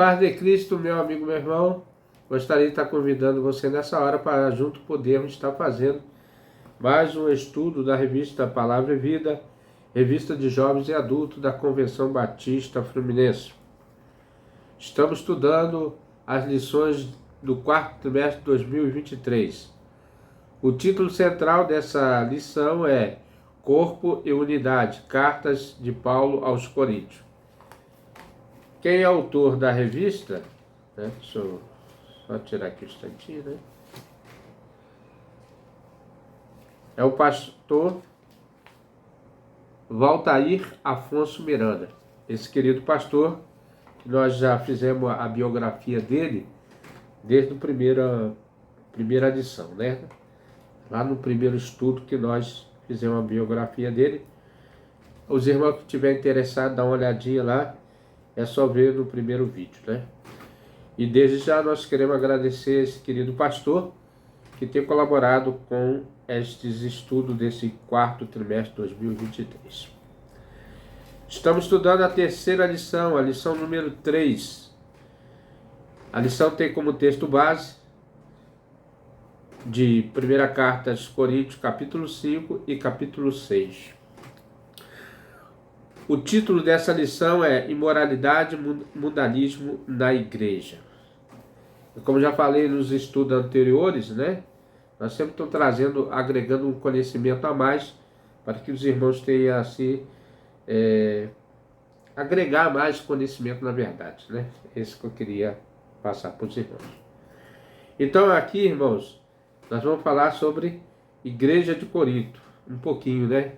paz de Cristo, meu amigo, meu irmão, gostaria de estar convidando você nessa hora para junto podermos estar fazendo mais um estudo da revista Palavra e Vida, revista de jovens e adultos da Convenção Batista Fluminense. Estamos estudando as lições do quarto trimestre de 2023. O título central dessa lição é Corpo e Unidade, Cartas de Paulo aos Coríntios. Quem é autor da revista, né? Deixa eu só tirar aqui um instantinho, né? É o pastor Valtair Afonso Miranda. Esse querido pastor, nós já fizemos a biografia dele desde a primeira edição, né? Lá no primeiro estudo que nós fizemos a biografia dele. Os irmãos que estiverem interessados, dá uma olhadinha lá. É só ver no primeiro vídeo, né? E desde já nós queremos agradecer esse querido pastor que tem colaborado com estes estudos desse quarto trimestre de 2023. Estamos estudando a terceira lição, a lição número 3. A lição tem como texto base de 1ª Carta aos Coríntios, capítulo 5 e capítulo 6. O título dessa lição é Imoralidade e Mundanismo na Igreja. Como já falei nos estudos anteriores, né? Nós sempre estamos trazendo, agregando um conhecimento a mais para que os irmãos tenham assim, agregar mais conhecimento na verdade, né? Esse que eu queria passar para os irmãos. Então aqui, irmãos, nós vamos falar sobre Igreja de Corinto, um pouquinho, né?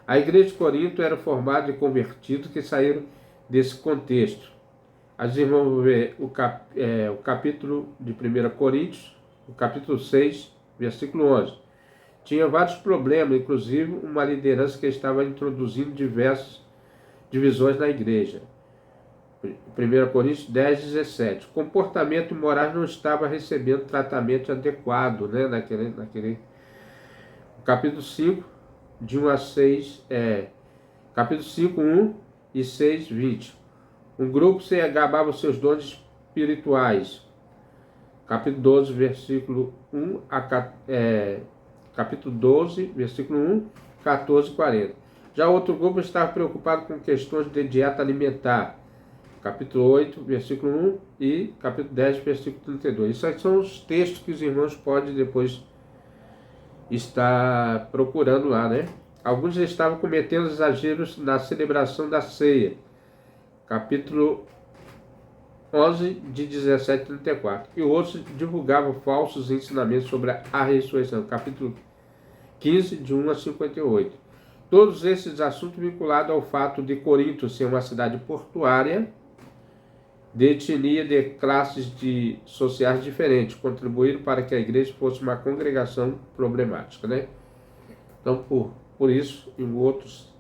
A igreja de Corinto era formada de convertidos que saíram desse contexto. As irmãos vão ver o capítulo de 1 Coríntios, o capítulo 6, versículo 11. Tinha vários problemas, inclusive uma liderança que estava introduzindo diversas divisões na igreja. 1 Coríntios 10, 17. O comportamento imoral não estava recebendo tratamento adequado, né, naquele capítulo 5, de 1 a 6, capítulo 5, 1 e 6, 20. Um grupo se gabava os seus dons espirituais. Capítulo 12, versículo 1 capítulo 12, versículo 1, 14 e 40. Já outro grupo estava preocupado com questões de dieta alimentar. Capítulo 8, versículo 1 e capítulo 10, versículo 32. Isso aí são os textos que os irmãos podem depois está procurando lá, né? Alguns estavam cometendo exageros na celebração da ceia. Capítulo 11, de 17 a 34. E outros divulgavam falsos ensinamentos sobre a ressurreição. Capítulo 15, de 1 a 58. Todos esses assuntos vinculados ao fato de Corinto ser uma cidade portuária, de etnia, de classes sociais diferentes, contribuíram para que a igreja fosse uma congregação problemática, né? Então, por isso e outros,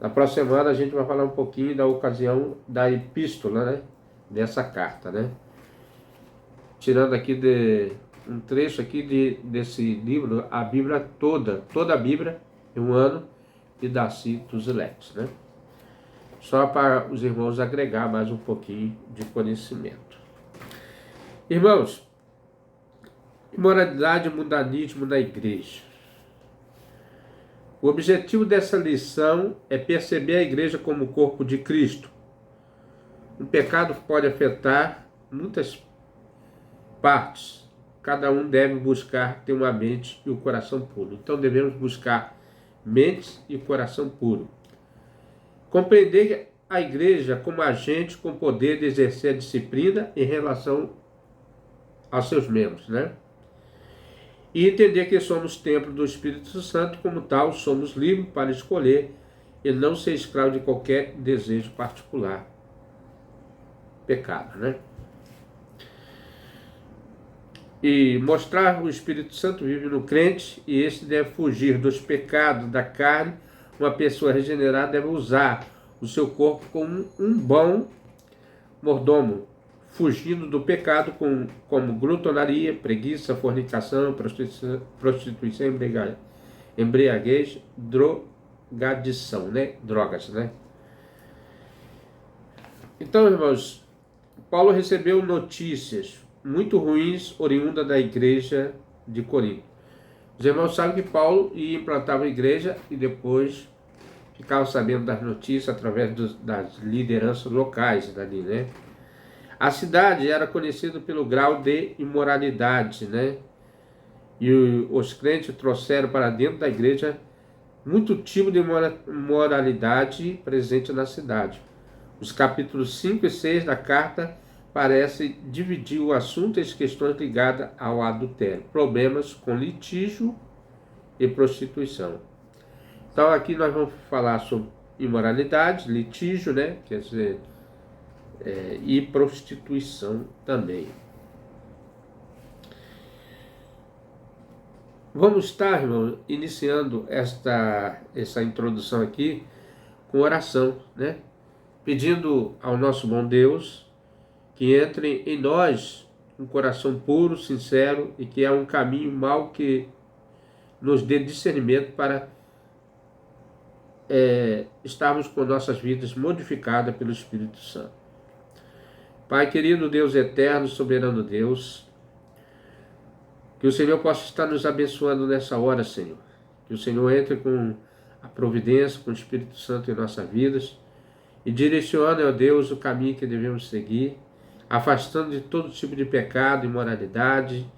na próxima semana a gente vai falar um pouquinho da ocasião da epístola, né? Dessa carta, né? Tirando aqui um trecho aqui desse livro, a Bíblia toda a Bíblia em um ano, e Daci dos eleitos, né? Só para os irmãos agregar mais um pouquinho de conhecimento. Irmãos, imoralidade e mundanismo na igreja. O objetivo dessa lição é perceber a igreja como o corpo de Cristo. Um pecado pode afetar muitas partes. Cada um deve buscar ter uma mente e o coração puro. Então devemos buscar mente e coração puro. Compreender a igreja como agente com poder de exercer a disciplina em relação aos seus membros, né? E entender que somos templo do Espírito Santo, como tal, somos livres para escolher e não ser escravo de qualquer desejo particular. Pecado, né? E mostrar o Espírito Santo vive no crente, e este deve fugir dos pecados da carne. Uma pessoa regenerada deve usar o seu corpo como um bom mordomo, fugindo do pecado como glutonaria, preguiça, fornicação, prostituição, embriaguez, drogadição, né? Drogas, né? Então, irmãos, Paulo recebeu notícias muito ruins oriundas da igreja de Corinto. Os irmãos sabem que Paulo ia implantar uma igreja e depois ficava sabendo das notícias através das lideranças locais dali, né? A cidade era conhecida pelo grau de imoralidade, né? E os crentes trouxeram para dentro da igreja muito tipo de moralidade presente na cidade. Os capítulos 5 e 6 da carta parecem dividir o assunto e as questões ligadas ao adultério, problemas com litígio e prostituição. Então aqui nós vamos falar sobre imoralidade, litígio, né? Quer dizer, e prostituição também. Vamos estar, irmão, iniciando essa introdução aqui com oração, né? Pedindo ao nosso bom Deus que entre em nós um coração puro, sincero e que é um caminho mau que nos dê discernimento para estarmos com nossas vidas modificadas pelo Espírito Santo. Pai querido, Deus eterno, soberano Deus, que o Senhor possa estar nos abençoando nessa hora, Senhor. Que o Senhor entre com a providência, com o Espírito Santo em nossas vidas e direcione, ó Deus, o caminho que devemos seguir, afastando de todo tipo de pecado, imoralidade,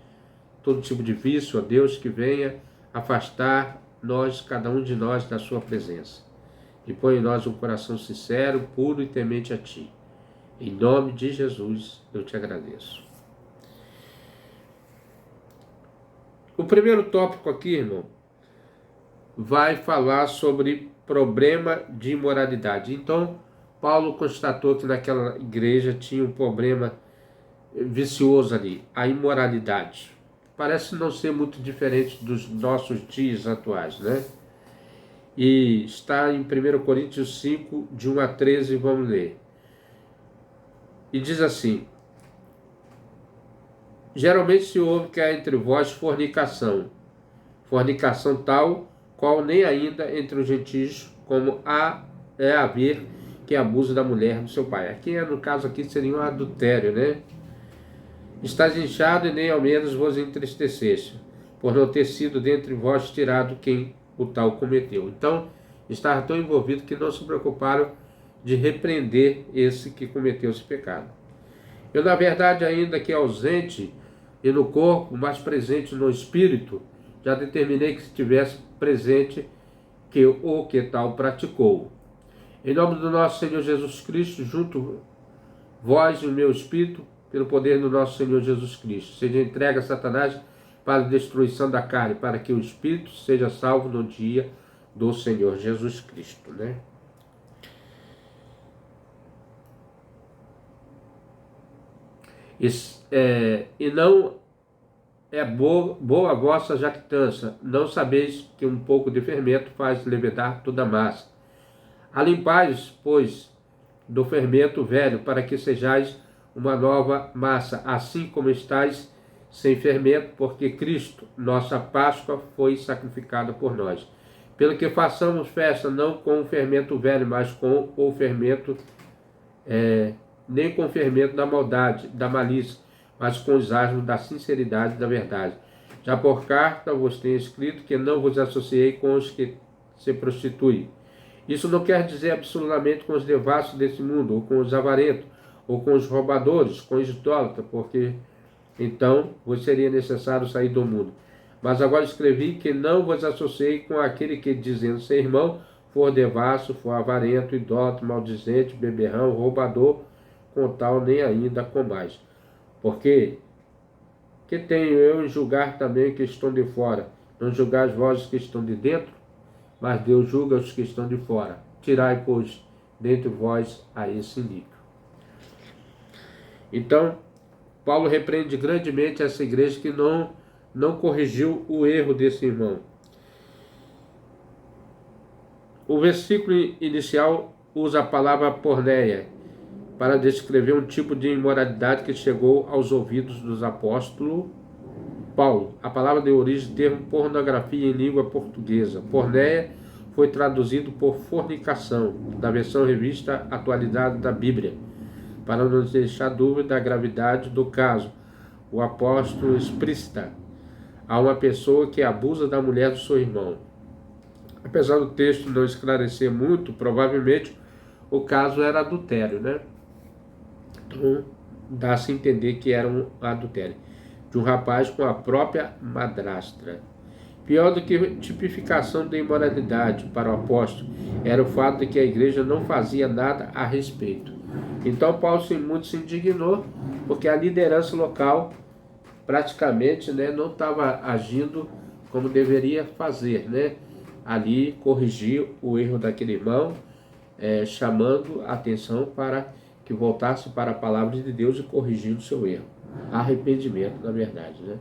todo tipo de vício, ó Deus, que venha afastar nós, cada um de nós, da sua presença. E põe em nós um coração sincero, puro e temente a Ti. Em nome de Jesus, eu te agradeço. O primeiro tópico aqui, irmão, vai falar sobre problema de imoralidade. Então, Paulo constatou que naquela igreja tinha um problema vicioso ali, a imoralidade. Parece não ser muito diferente dos nossos dias atuais, né? E está em 1 Coríntios 5, de 1 a 13, vamos ler. E diz assim: geralmente se ouve que há entre vós fornicação tal qual nem ainda entre os gentios, como é haver que abusa da mulher do seu pai. Aqui, no caso aqui, seria um adultério, né? Estás inchado e nem ao menos vos entristeceste, por não ter sido dentre vós tirado quem o tal cometeu. Então, estavam tão envolvidos que não se preocuparam de repreender esse que cometeu esse pecado. Eu, na verdade, ainda que ausente e no corpo, mas presente no espírito, já determinei que estivesse presente que o que tal praticou. Em nome do nosso Senhor Jesus Cristo, junto vós e o meu espírito, pelo poder do nosso Senhor Jesus Cristo, seja entregue a Satanás para a destruição da carne, para que o espírito seja salvo no dia do Senhor Jesus Cristo, né? E não é boa a vossa jactância, não sabeis que um pouco de fermento faz levedar toda a massa. Alimpais, pois, do fermento velho, para que sejais uma nova massa, assim como estáis sem fermento, porque Cristo, nossa Páscoa, foi sacrificado por nós. Pelo que façamos festa não com o fermento velho, mas com o fermento, nem com o fermento da maldade, da malícia, mas com os asmos da sinceridade e da verdade. Já por carta vos tenho escrito que não vos associei com os que se prostituem. Isso não quer dizer absolutamente com os devassos desse mundo, ou com os avarentos, ou com os roubadores, com os idólatras, porque então vos seria necessário sair do mundo. Mas agora escrevi que não vos associei com aquele que, dizendo ser irmão, for devasso, for avarento, idólatra, maldizente, beberrão, roubador, com tal nem ainda com mais. Porque que tenho eu em julgar também que estão de fora? Não julgais vós os que estão de dentro, mas Deus julga os que estão de fora. Tirai, pois, dentre vós a esse nível. Então, Paulo repreende grandemente essa igreja que não corrigiu o erro desse irmão. O versículo inicial usa a palavra porneia para descrever um tipo de imoralidade que chegou aos ouvidos dos apóstolos Paulo. A palavra deu origem ao termo pornografia em língua portuguesa. Porneia foi traduzido por fornicação, da versão revista Atualidade da Bíblia. para não deixar dúvida da gravidade do caso, o apóstolo explicita a uma pessoa que abusa da mulher do seu irmão. Apesar do texto não esclarecer muito, provavelmente o caso era adultério, né? Então, dá-se a entender que era um adultério de um rapaz com a própria madrastra. Pior do que tipificação da imoralidade para o apóstolo era o fato de que a igreja não fazia nada a respeito. Então Paulo muito se indignou, porque a liderança local praticamente, né, não estava agindo como deveria fazer, né? Ali corrigir o erro daquele irmão, chamando a atenção para que voltasse para a palavra de Deus e corrigindo o seu erro. Arrependimento, na verdade, né?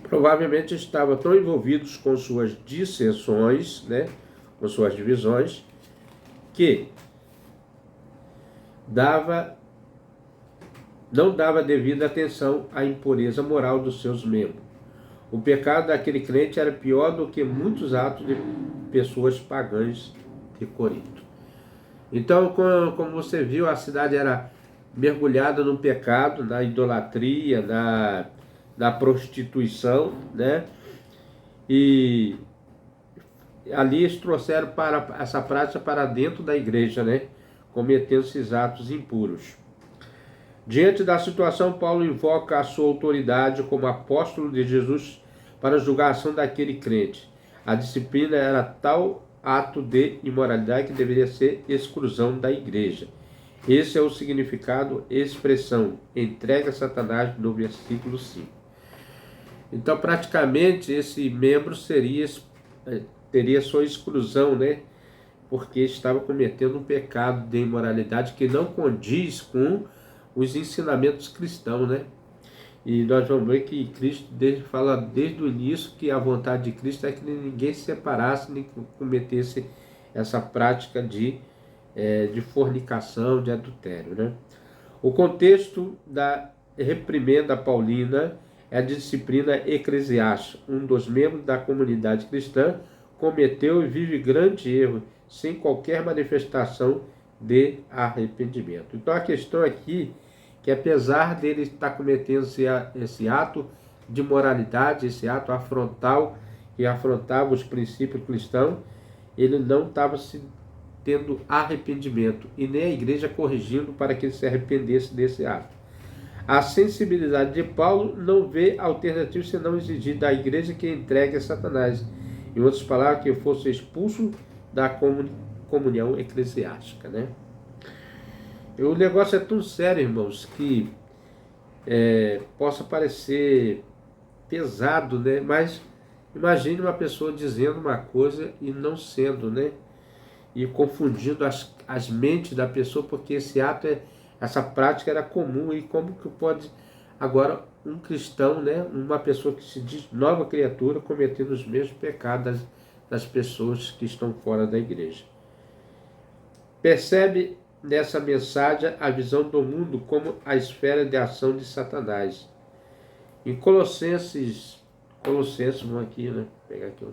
Provavelmente estavam tão envolvidos com suas dissensões, né, com suas divisões, que não dava devida atenção à impureza moral dos seus membros. O pecado daquele crente era pior do que muitos atos de pessoas pagãs de Corinto. Então, como você viu, a cidade era mergulhada no pecado, na idolatria, na prostituição, né? E ali eles trouxeram para essa prática para dentro da igreja, né? Cometendo esses atos impuros. Diante da situação, Paulo invoca a sua autoridade como apóstolo de Jesus para a julgação daquele crente. A disciplina era tal ato de imoralidade que deveria ser exclusão da igreja. Esse é o significado, expressão, entrega a Satanás no versículo 5. Então, praticamente, esse membro teria sua exclusão, né? Porque estava cometendo um pecado de imoralidade que não condiz com os ensinamentos cristãos, né? E nós vamos ver que Cristo fala desde o início que a vontade de Cristo é que ninguém se separasse, nem cometesse essa prática de fornicação, de adultério, né? O contexto da reprimenda paulina é a disciplina eclesiástica. Um dos membros da comunidade cristã cometeu e vive grande erro, sem qualquer manifestação de arrependimento. Então a questão aqui que apesar dele estar cometendo esse ato de moralidade, esse ato afrontal, que afrontava os princípios cristãos, ele não estava tendo arrependimento, e nem a igreja corrigindo para que ele se arrependesse desse ato. A sensibilidade de Paulo não vê alternativa senão exigir da igreja que entregue a Satanás. Em outras palavras, que fosse expulso da comunhão eclesiástica, né? O negócio é tão sério, irmãos, que possa parecer pesado, né? Mas imagine uma pessoa dizendo uma coisa e não sendo, né? E confundindo as mentes da pessoa, porque esse ato, essa prática era comum. E como que pode agora um cristão, né? Uma pessoa que se diz nova criatura, cometendo os mesmos pecados das pessoas que estão fora da igreja? Percebe nessa mensagem a visão do mundo como a esfera de ação de Satanás. Em Colossenses, vamos aqui, né? Pegar aqui,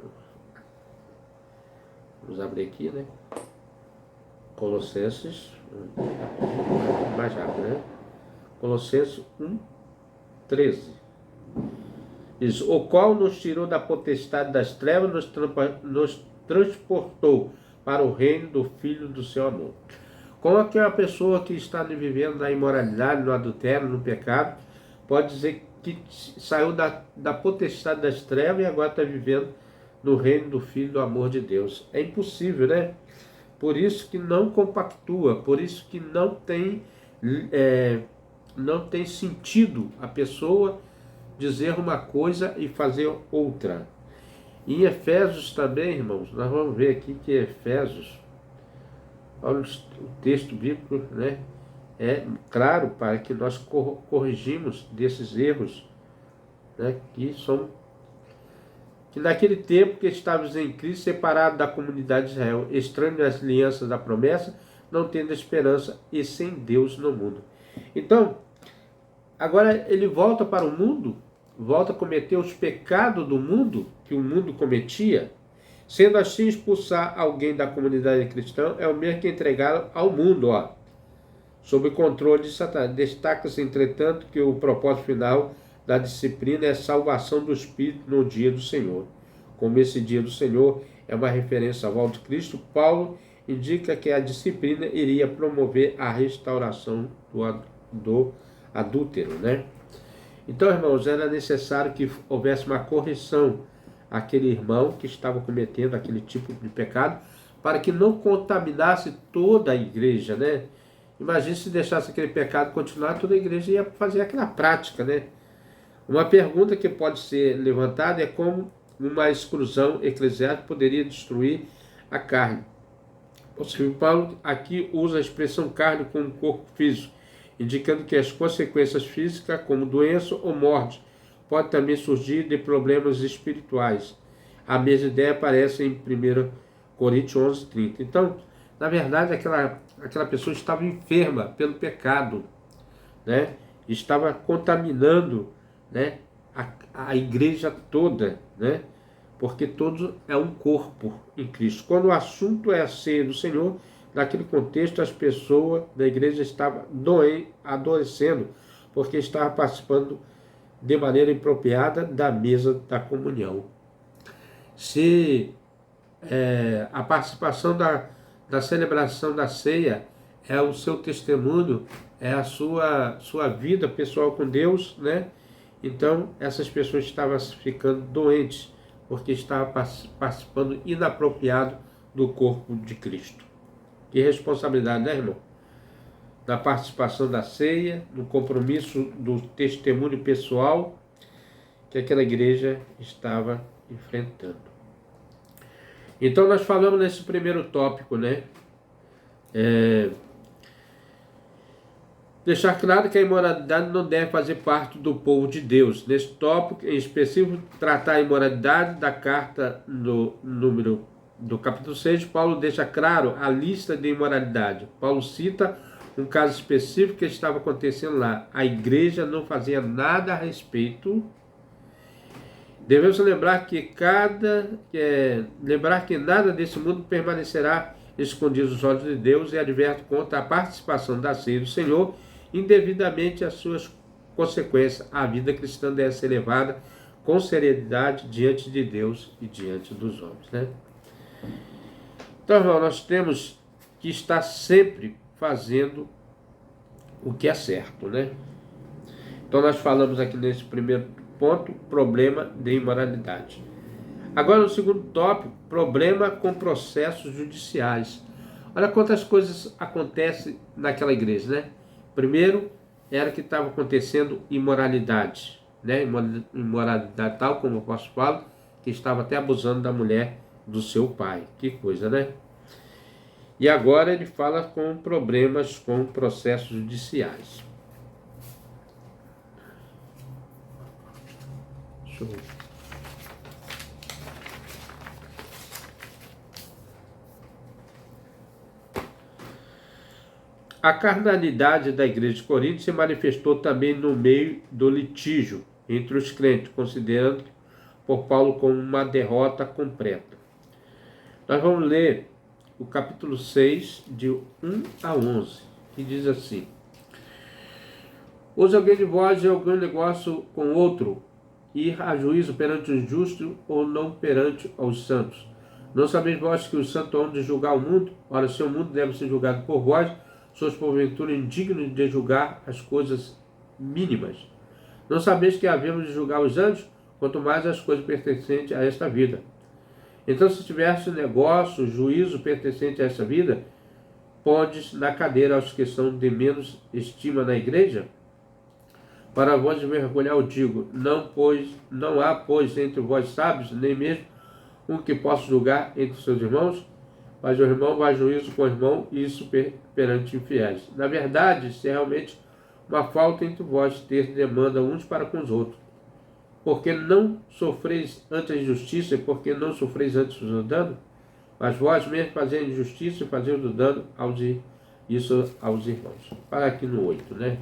vamos abrir aqui, né? Colossenses, mais rápido, né? Colossenses 1:13. Diz: o qual nos tirou da potestade das trevas, nos transportou para o reino do Filho do seu amor. Como é que uma pessoa que está vivendo na imoralidade, no adultério, no pecado, pode dizer que saiu da potestade das trevas e agora está vivendo no reino do Filho do amor de Deus? É impossível, né? Por isso que não compactua, por isso que não tem sentido a pessoa dizer uma coisa e fazer outra. Em Efésios também, irmãos, nós vamos ver aqui que Efésios, olha o texto bíblico, né? É claro para que nós corrigimos desses erros, né? Que naquele tempo que estávamos em Cristo, separados da comunidade de Israel, estranhos às alianças da promessa, não tendo esperança e sem Deus no mundo. Então, agora ele volta para o mundo, volta a cometer os pecados do mundo, que o mundo cometia, Sendo assim, expulsar alguém da comunidade cristã é o mesmo que entregá-lo ao mundo, sob o controle de Satanás. Destaca-se, entretanto, que o propósito final da disciplina é a salvação do espírito no dia do Senhor. Como esse dia do Senhor é uma referência à volta de Cristo, Paulo indica que a disciplina iria promover a restauração do adúltero, né? Então, irmãos, era necessário que houvesse uma correção àquele irmão que estava cometendo aquele tipo de pecado, para que não contaminasse toda a igreja, né? Imagine se deixasse aquele pecado continuar, toda a igreja ia fazer aquela prática, né? Uma pergunta que pode ser levantada é como uma exclusão eclesiástica poderia destruir a carne. O Sr. Paulo aqui usa a expressão carne como corpo físico, indicando que as consequências físicas, como doença ou morte, podem também surgir de problemas espirituais. A mesma ideia aparece em 1 Coríntios 11:30. Então, na verdade, aquela pessoa estava enferma pelo pecado, né? Estava contaminando, né, a igreja toda, né? Porque todo é um corpo em Cristo. Quando o assunto é a ceia do Senhor, naquele contexto as pessoas da igreja estavam adoecendo, porque estavam participando de maneira inapropriada da mesa da comunhão. Se a participação da celebração da ceia é o seu testemunho, é a sua vida pessoal com Deus, né? Então essas pessoas estavam ficando doentes, porque estavam participando inapropriado do corpo de Cristo. Que responsabilidade, né, irmão? Na participação da ceia, no compromisso do testemunho pessoal que aquela igreja estava enfrentando. Então nós falamos nesse primeiro tópico, né? Deixar claro que a imoralidade não deve fazer parte do povo de Deus. Nesse tópico em específico, tratar a imoralidade da carta do capítulo 6, Paulo deixa claro a lista de imoralidade. Paulo cita um caso específico que estava acontecendo lá. A igreja não fazia nada a respeito. Devemos lembrar que nada desse mundo permanecerá escondido aos olhos de Deus, e adverte contra a participação da ceia do Senhor indevidamente as suas consequências. A vida cristã deve ser levada com seriedade diante de Deus e diante dos homens, né? Então, irmão, nós temos que estar sempre fazendo o que é certo, né? Então nós falamos aqui nesse primeiro ponto, problema de imoralidade. Agora no segundo tópico, problema com processos judiciais. Olha quantas coisas acontecem naquela igreja, né? Primeiro, era que estava acontecendo imoralidade, né? Imoralidade tal como o apóstolo Paulo, que estava até abusando da mulher do seu pai. Que coisa, né? E agora ele fala com problemas com processos judiciais. Deixa eu ver. A carnalidade da igreja de Corinto se manifestou também no meio do litígio entre os crentes, considerando por Paulo como uma derrota completa. Nós vamos ler o capítulo 6, de 1 a 11, que diz assim: Use alguém de vós algum negócio com outro, ir a juízo perante o justo ou não perante os santos? Não sabeis vós que os santos hão de julgar o mundo? Ora, se o mundo deve ser julgado por vós, sois porventura indignos de julgar as coisas mínimas. Não sabeis que havemos de julgar os anjos, quanto mais as coisas pertencentes a esta vida. Então, se tivesse negócio, juízo pertencente a esta vida, podes na cadeira aos que são de menos estima na igreja? Para vós mergulhar eu digo, não há, pois, entre vós sábios, nem mesmo um que possa julgar entre os seus irmãos? Mas o irmão vai juízo com o irmão, e isso perante infiéis. Na verdade, se é realmente uma falta entre vós ter demanda uns para com os outros, porque não sofreis antes a injustiça, e porque não sofreis antes o dano? Mas vós mesmo fazeis injustiça e fazeis o dano aos irmãos. Para aqui no 8, né?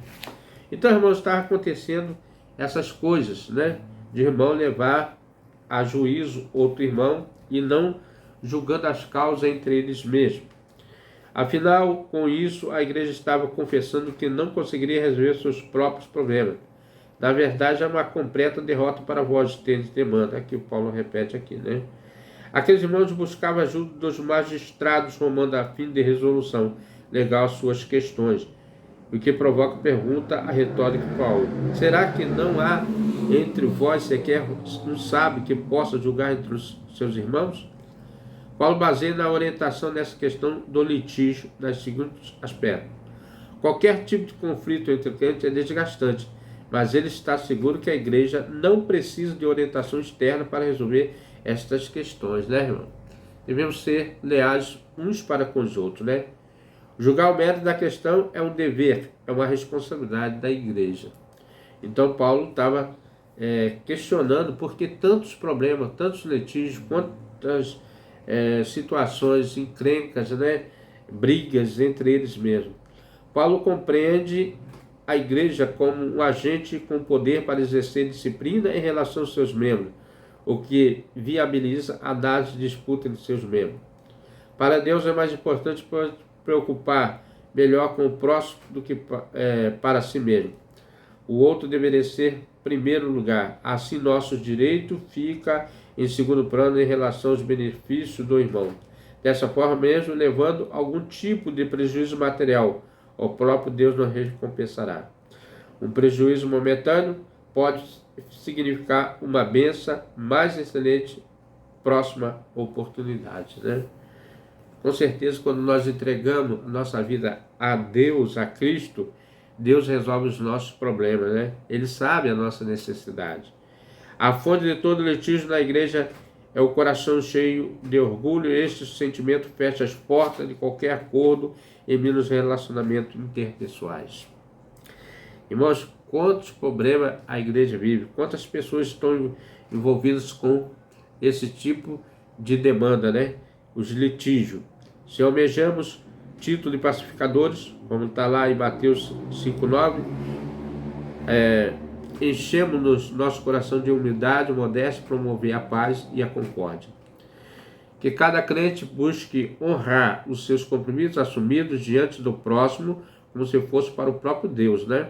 Então, irmãos, está acontecendo essas coisas, né? De irmão levar a juízo outro irmão e não julgando as causas entre eles mesmos. Afinal, com isso, a igreja estava confessando que não conseguiria resolver seus próprios problemas. Na verdade, é uma completa derrota para vós, tendes demanda. Aqui o Paulo repete aqui, né? Aqueles irmãos buscavam ajuda dos magistrados romanos a fim de resolução legal às suas questões, o que provoca a pergunta a retórica de Paulo: será que não há entre vós sequer um sábio que possa julgar entre os seus irmãos? Paulo baseia na orientação nessa questão do litígio nos seguintes aspectos: qualquer tipo de conflito entre crentes é desgastante, mas ele está seguro que a igreja não precisa de orientação externa para resolver estas questões, né, irmão? Devemos ser leais uns para com os outros, né? Julgar o mérito da questão é um dever, é uma responsabilidade da igreja. Então Paulo estava questionando por que tantos problemas, tantos litígios, quantas situações encrencas, né, brigas entre eles mesmos. Paulo compreende a igreja como um agente com poder para exercer disciplina em relação aos seus membros, o que viabiliza a análise de disputa entre seus membros. Para Deus é mais importante preocupar melhor com o próximo do que para si mesmo. O outro deveria ser primeiro lugar. Assim, nosso direito fica em segundo plano em relação aos benefícios do irmão. Dessa forma mesmo, levando algum tipo de prejuízo material, o próprio Deus nos recompensará. Um prejuízo momentâneo pode significar uma bênção mais excelente, próxima oportunidade, né? Com certeza, quando nós entregamos nossa vida a Deus, a Cristo, Deus resolve os nossos problemas, né? Ele sabe a nossa necessidade. A fonte de todo litígio na igreja é o coração cheio de orgulho, e este sentimento fecha as portas de qualquer acordo e menos relacionamentos interpessoais. Irmãos, quantos problemas a igreja vive, quantas pessoas estão envolvidas com esse tipo de demanda, né? Os litígios. Se almejamos título de pacificadores, como está lá em Mateus 5,9, enchemos nosso coração de humildade, modéstia, promover a paz e a concórdia. Que cada crente busque honrar os seus compromissos assumidos diante do próximo, como se fosse para o próprio Deus, né?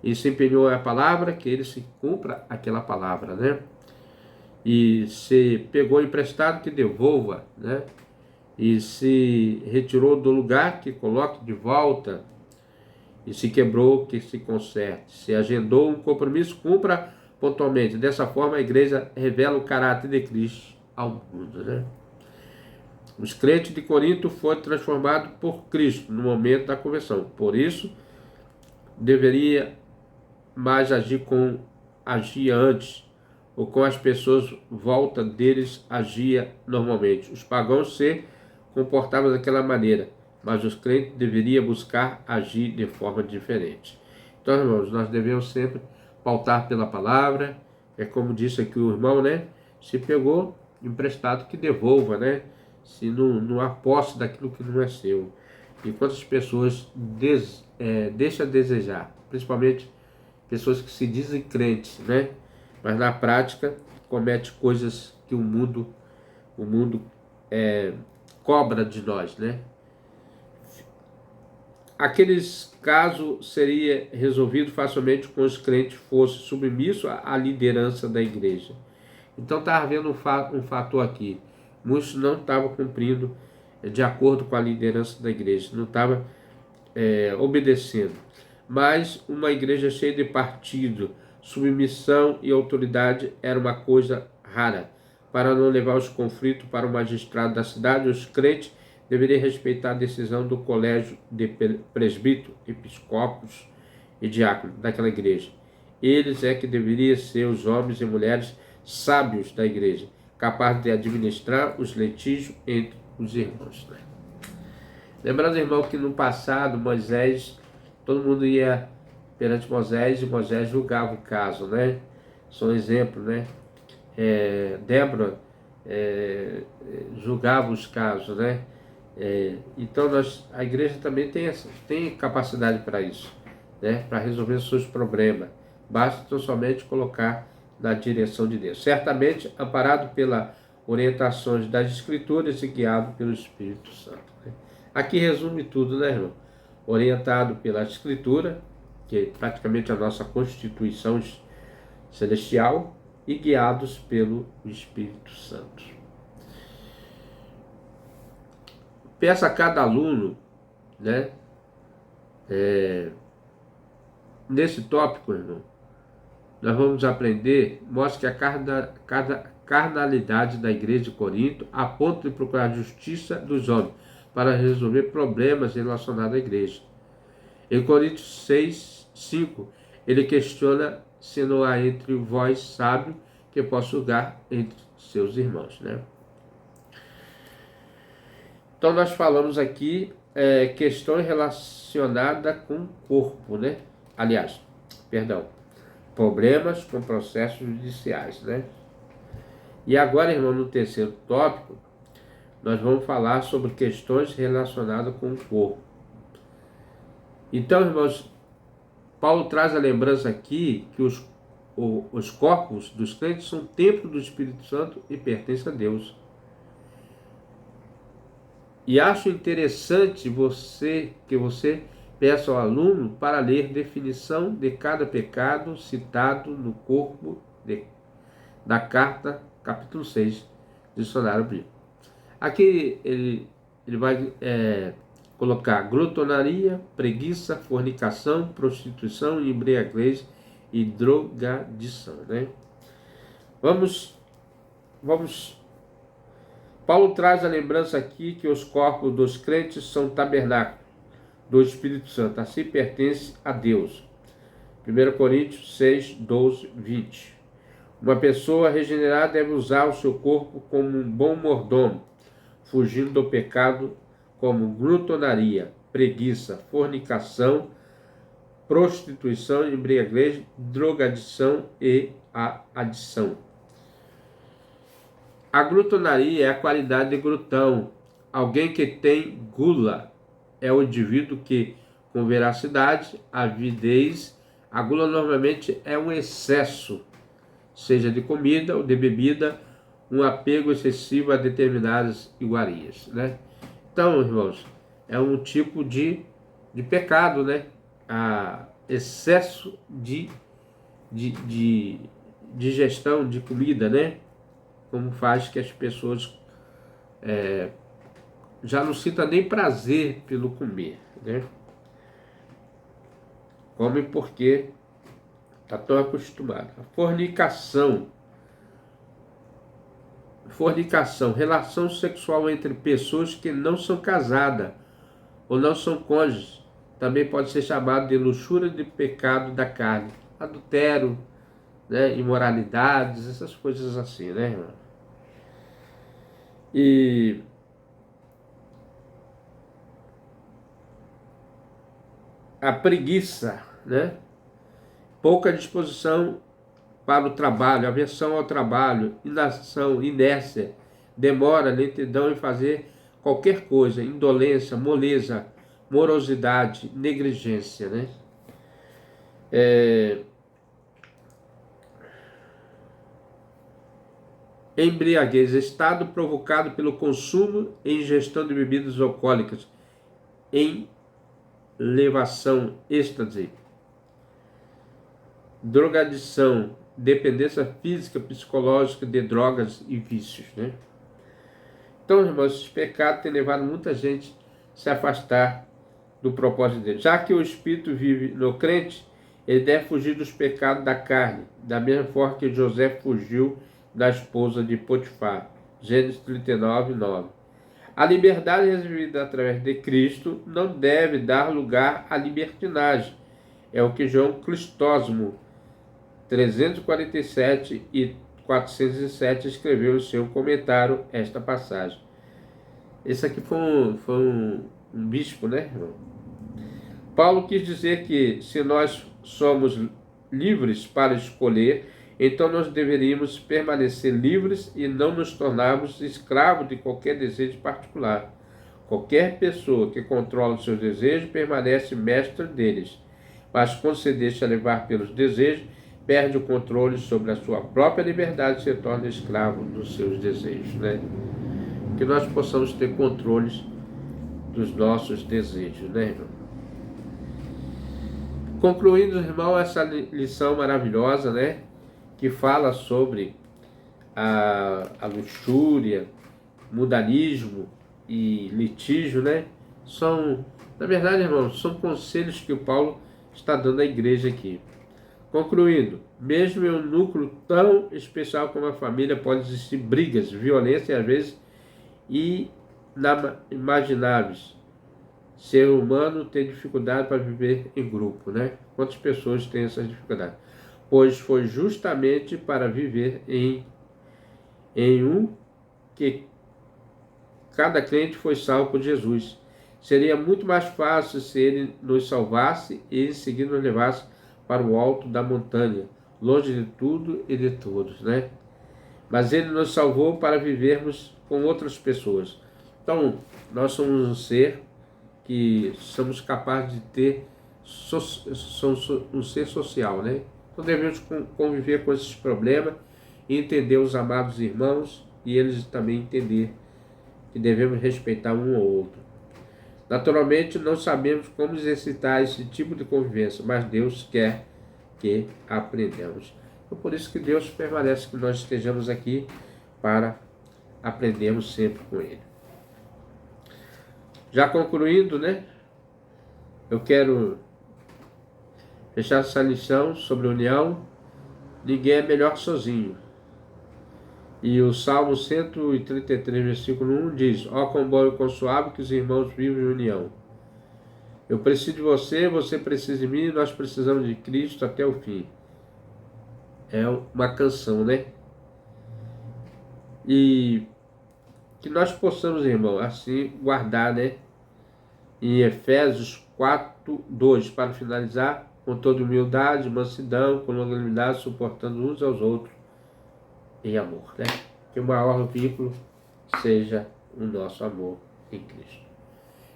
E se empenhou a palavra, que ele se cumpra aquela palavra, né? E se pegou emprestado, que devolva, né? E se retirou do lugar, que coloque de volta. E se quebrou, que se conserte. Se agendou um compromisso, cumpra pontualmente. Dessa forma, a igreja revela o caráter de Cristo ao mundo, né? Os crentes de Corinto foram transformados por Cristo no momento da conversão. Por isso, deveria mais agir como agia antes, ou com as pessoas volta deles agia normalmente. Os pagãos se comportavam daquela maneira, mas os crentes deveriam buscar agir de forma diferente. Então, irmãos, nós devemos sempre pautar pela palavra. É como disse aqui o irmão, né? Se pegou emprestado, que devolva, né? Se não há posse daquilo que não é seu. E quantas pessoas deixam a desejar, principalmente pessoas que se dizem crentes, né? Mas na prática comete coisas que o mundo cobra de nós, né? Aqueles casos seria resolvido facilmente com os crentes fossem submissos à liderança da igreja. Então estava havendo um fator aqui. Muitos não estavam cumprindo de acordo com a liderança da igreja, não estavam obedecendo. Mas uma igreja cheia de partido, submissão e autoridade era uma coisa rara. Para não levar os conflitos para o magistrado da cidade, os crentes deveriam respeitar a decisão do colégio de presbítero, episcópios e diáconos daquela igreja. Eles é que deveriam ser os homens e mulheres sábios da igreja, capazes de administrar os litígios entre os irmãos. Né? Lembrando, irmão, que no passado, Moisés, todo mundo ia perante Moisés e Moisés julgava o caso, né? Só um exemplo, né? Débora julgava os casos, né? Então a igreja também tem capacidade para isso, né? Para resolver os seus problemas. Basta então somente colocar na direção de Deus. Certamente, amparado pela orientações das Escrituras e guiado pelo Espírito Santo. Aqui resume tudo, né, irmão? Orientado pela Escritura, que é praticamente a nossa Constituição celestial, e guiados pelo Espírito Santo. Peça a cada aluno, né, nesse tópico, irmão, nós vamos aprender, mostra que a carnalidade da igreja de Corinto a ponto de procurar a justiça dos homens para resolver problemas relacionados à igreja. Em Coríntios 6:5, ele questiona se não há entre vós sábio que possa julgar entre seus irmãos, né? Então nós falamos aqui questões relacionadas com o corpo, né? Aliás, perdão, problemas com processos judiciais, né? E agora, irmão, no terceiro tópico, nós vamos falar sobre questões relacionadas com o corpo. Então, irmãos, Paulo traz a lembrança aqui que os corpos dos crentes são templo do Espírito Santo e pertencem a Deus. E acho interessante que você peça ao aluno para ler definição de cada pecado citado no corpo da carta, capítulo 6, dicionário bíblico. Aqui ele vai colocar glutonaria, preguiça, fornicação, prostituição, embriaguez e drogadição, né? Vamos. Paulo traz a lembrança aqui que os corpos dos crentes são tabernáculo do Espírito Santo, assim pertence a Deus. 1 Coríntios 6, 12, 20. Uma pessoa regenerada deve usar o seu corpo como um bom mordomo, fugindo do pecado como glutonaria, preguiça, fornicação, prostituição, embriaguez, drogadição e a adição. A glutonaria é a qualidade de glutão. Alguém que tem gula é o indivíduo que, com veracidade, avidez, a gula normalmente é um excesso, seja de comida ou de bebida, um apego excessivo a determinadas iguarias, né? Então, irmãos, é um tipo de pecado, né? Excesso de digestão de comida, né? Como faz que as pessoas já não sintam nem prazer pelo comer, né? Come porque está tão acostumado. A fornicação, relação sexual entre pessoas que não são casadas ou não são cônjuges, também pode ser chamado de luxúria de pecado da carne, adultério, né, imoralidades, essas coisas assim, né, irmão? E a preguiça, né? Pouca disposição para o trabalho, aversão ao trabalho, inação, inércia, demora, lentidão em fazer qualquer coisa, indolência, moleza, morosidade, negligência, né? Embriaguez, estado provocado pelo consumo e ingestão de bebidas alcoólicas, elevação, êxtase. Drogadição, dependência física, psicológica de drogas e vícios, né? Então, irmãos, esses pecados têm levado muita gente a se afastar do propósito dele. Já que o Espírito vive no crente, ele deve fugir dos pecados da carne, da mesma forma que José fugiu da esposa de Potifar. Gênesis 39, 9. A liberdade recebida através de Cristo não deve dar lugar à libertinagem. É o que João Cristóstomo, 347 e 407, escreveu em seu comentário esta passagem. Esse aqui foi um bispo, né? Paulo quis dizer que se nós somos livres para escolher, então nós deveríamos permanecer livres e não nos tornarmos escravos de qualquer desejo particular. Qualquer pessoa que controla os seus desejos permanece mestre deles, mas quando se deixa levar pelos desejos, perde o controle sobre a sua própria liberdade e se torna escravo dos seus desejos, né? Que nós possamos ter controles dos nossos desejos, né, irmão? Concluindo, irmão, essa lição maravilhosa, né? Que fala sobre a luxúria, mundanismo e litígio, né? Na verdade, irmão, são conselhos que o Paulo está dando à igreja aqui. Concluindo, mesmo em um núcleo tão especial como a família, pode existir brigas, violência e às vezes inimagináveis. Ser humano tem dificuldade para viver em grupo, né? Quantas pessoas têm essas dificuldades? Pois foi justamente para viver em um que cada crente foi salvo por Jesus. Seria muito mais fácil se ele nos salvasse e em seguida nos levasse para o alto da montanha, longe de tudo e de todos, né? Mas ele nos salvou para vivermos com outras pessoas. Então, nós somos um ser que somos capazes de ter um ser social, né? Então devemos conviver com esses problemas e entender os amados irmãos e eles também entender que devemos respeitar um ao outro. Naturalmente, não sabemos como exercitar esse tipo de convivência, mas Deus quer que aprendamos. Então, por isso que Deus permanece que nós estejamos aqui para aprendermos sempre com Ele. Já concluindo, né? Eu quero fechar essa lição sobre união. Ninguém é melhor que sozinho. E o Salmo 133, versículo 1 diz: ó, quão bom e quão suave que os irmãos vivem em união. Eu preciso de você, você precisa de mim, nós precisamos de Cristo até o fim. É uma canção, né? E que nós possamos, irmão, assim guardar, né? Em Efésios 4, 2, para finalizar, com toda humildade, mansidão, com longanimidade, suportando uns aos outros em amor, né? Que o maior vínculo seja o nosso amor em Cristo.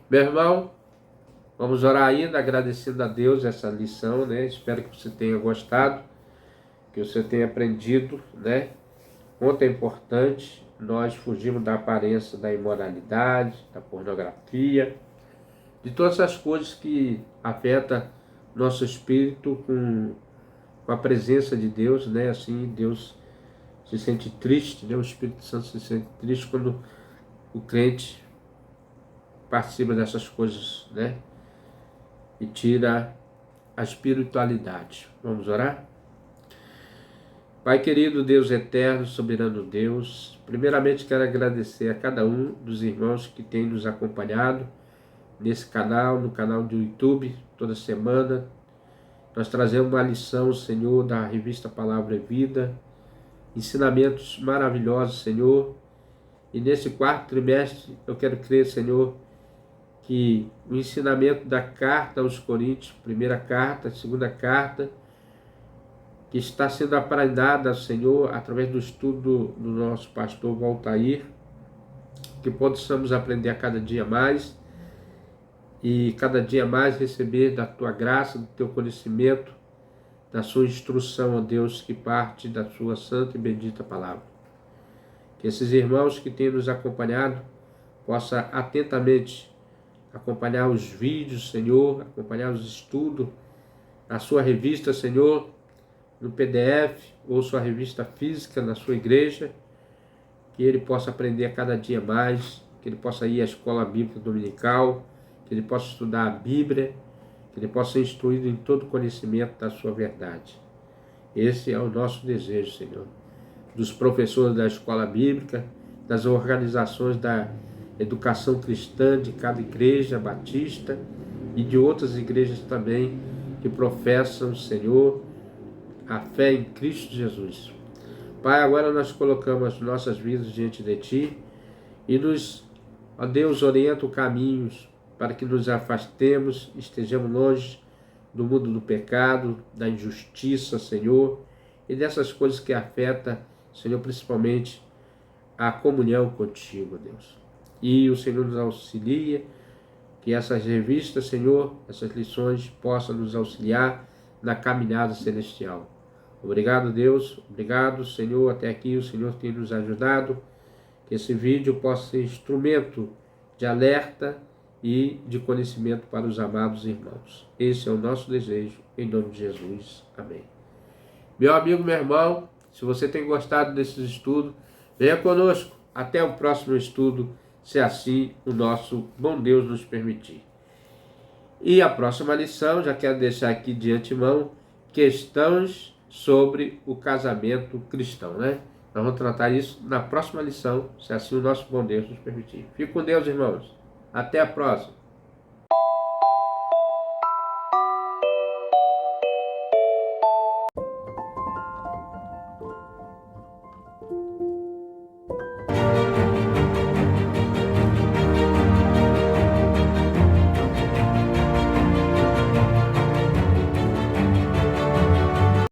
Meu irmão, vamos orar ainda, agradecendo a Deus essa lição, né? Espero que você tenha gostado, que você tenha aprendido, né? Quanto é importante nós fugirmos da aparência da imoralidade, da pornografia, de todas essas coisas que afetam nosso espírito com a presença de Deus, né? Assim, Deus se sente triste, né? O Espírito Santo se sente triste quando o crente participa dessas coisas, né? E tira a espiritualidade. Vamos orar? Pai querido, Deus eterno, soberano Deus, primeiramente quero agradecer a cada um dos irmãos que tem nos acompanhado nesse canal, no canal do YouTube, toda semana. Nós trazemos uma lição, Senhor, da revista Palavra e Vida, ensinamentos maravilhosos, Senhor. E nesse quarto trimestre eu quero crer, Senhor, que o ensinamento da carta aos Coríntios, primeira carta, segunda carta, que está sendo aprendada, Senhor, através do estudo do nosso pastor Valtair, que possamos aprender a cada dia mais e cada dia mais receber da Tua graça, do Teu conhecimento, da Sua instrução, ó Deus, que parte da Sua santa e bendita palavra. Que esses irmãos que têm nos acompanhado possam atentamente acompanhar os vídeos, Senhor, acompanhar os estudos, a Sua revista, Senhor, no PDF ou sua revista física na sua igreja, que ele possa aprender a cada dia mais, que ele possa ir à escola bíblica dominical, que ele possa estudar a Bíblia, que ele possa ser instruído em todo o conhecimento da sua verdade. Esse é o nosso desejo, Senhor, dos professores da escola bíblica, das organizações da educação cristã de cada igreja batista e de outras igrejas também que professam, Senhor, a fé em Cristo Jesus. Pai, agora nós colocamos as nossas vidas diante de Ti e nos, ó Deus, orienta os caminhos para que nos afastemos, estejamos longe do mundo do pecado, da injustiça, Senhor, e dessas coisas que afetam, Senhor, principalmente a comunhão contigo, Deus. E o Senhor nos auxilia, que essas revistas, Senhor, essas lições possam nos auxiliar na caminhada celestial. Obrigado, Deus. Obrigado, Senhor. Até aqui o Senhor tem nos ajudado. Que esse vídeo possa ser instrumento de alerta e de conhecimento para os amados irmãos. Esse é o nosso desejo, em nome de Jesus. Amém. Meu amigo, meu irmão, se você tem gostado desses estudos, venha conosco. Até o próximo estudo, se assim o nosso bom Deus nos permitir. E a próxima lição, já quero deixar aqui de antemão, questões sobre o casamento cristão, né? Nós vamos tratar isso na próxima lição, se assim o nosso bom Deus nos permitir. Fique com Deus, irmãos. Até a próxima.